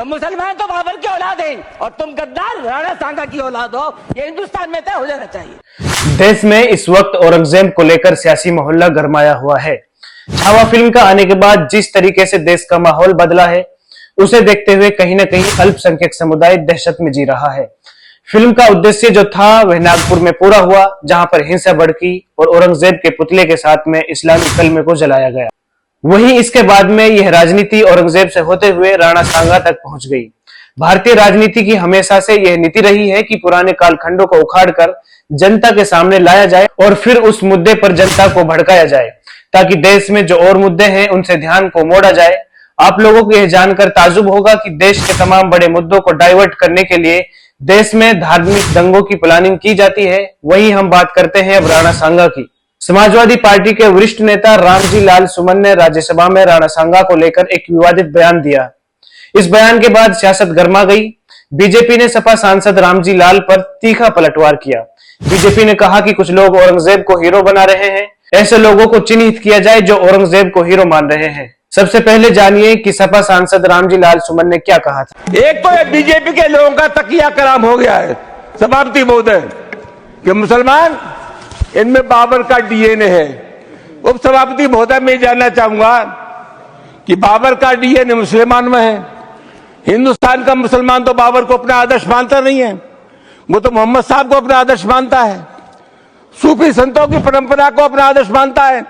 तो मुसलमान तो बाबर की औलाद हैं और तुम गद्दार राणा सांगा की औलाद हो, ये हिंदुस्तान में तय हो जाना चाहिए। देश में इस वक्त औरंगजेब को लेकर सियासी माहौल गरमाया हुआ है। छावा फिल्म का आने के बाद जिस तरीके से देश का माहौल बदला है, उसे देखते हुए कहीं न कहीं अल्पसंख्यक समुदाय दहशत में जी रहा है। फिल्म का उद्देश्य जो था वह नागपुर में पूरा हुआ, जहां पर हिंसा भड़की और औरंगजेब के पुतले के साथ में इस्लामी कलमे को जलाया गया। वहीं इसके बाद में यह राजनीति औरंगजेब से होते हुए राणा सांगा तक पहुंच गई। भारतीय राजनीति की हमेशा से यह नीति रही है कि पुराने कालखंडों को उखाड़कर जनता के सामने लाया जाए और फिर उस मुद्दे पर जनता को भड़काया जाए, ताकि देश में जो और मुद्दे हैं उनसे ध्यान को मोड़ा जाए। आप लोगों को यह जानकर ताजुब होगा कि देश के तमाम बड़े मुद्दों को डाइवर्ट करने के लिए देश में धार्मिक दंगों की प्लानिंग की जाती है। वहीं हम बात करते हैं अब राणा सांगा की। समाजवादी पार्टी के वरिष्ठ नेता रामजी लाल सुमन ने राज्यसभा में राणा सांगा को लेकर एक विवादित बयान दिया। इस बयान के बाद सियासत गर्मा गई। बीजेपी ने सपा सांसद रामजी लाल पर तीखा पलटवार किया। बीजेपी ने कहा कि कुछ लोग औरंगजेब को हीरो बना रहे हैं, ऐसे लोगों को चिन्हित किया जाए जो औरंगजेब को हीरो मान रहे हैं। सबसे पहले जानिए कि सपा सांसद रामजी लाल सुमन ने क्या कहा था। एक तो बीजेपी के लोगों का तकिया कलाम हो गया है सभापति महोदय कि मुसलमान इनमें बाबर का डीएनए है। उप सभापति महोदय मैं जानना चाहूंगा कि बाबर का डीएनए मुसलमान में है। हिंदुस्तान का मुसलमान तो बाबर को अपना आदर्श मानता नहीं है, वो तो मोहम्मद साहब को अपना आदर्श मानता है, सूफी संतों की परंपरा को अपना आदर्श मानता है।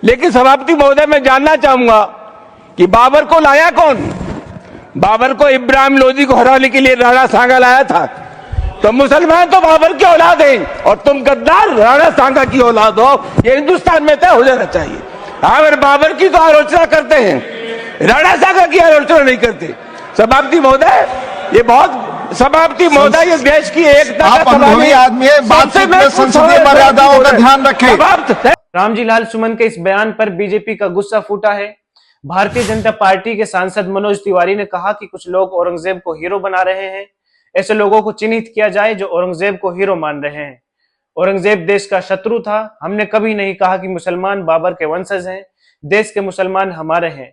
लेकिन सभापति महोदय मैं जानना चाहूंगा कि बाबर को लाया कौन? बाबर को इब्राहिम लोदी को हराने के लिए राणा सांगा लाया था। तो मुसलमान तो बाबर की औलाद हैं और तुम गद्दार राणा सांगा की औलाद हो, ये हिंदुस्तान में तय हो जाना चाहिए। अगर बाबर की तो आलोचना करते हैं, राणा सांगा की आलोचना नहीं करते। सभापति महोदय ये बहुत सभापति महोदय ये देश की एकता का अनुभवी आदमी है, बातचीत में संसदीय मर्यादाओं का ध्यान रखें। रामजी लाल सुमन के इस बयान पर बीजेपी का गुस्सा फूटा है। भारतीय जनता पार्टी के सांसद मनोज तिवारी ने कहा कि कुछ लोग औरंगजेब को हीरो बना रहे हैं, ऐसे लोगों को चिन्हित किया जाए जो औरंगजेब को हीरो मान रहे हैं। औरंगजेब देश का शत्रु था। हमने कभी नहीं कहा कि मुसलमान बाबर के वंशज हैं। देश के मुसलमान हमारे हैं।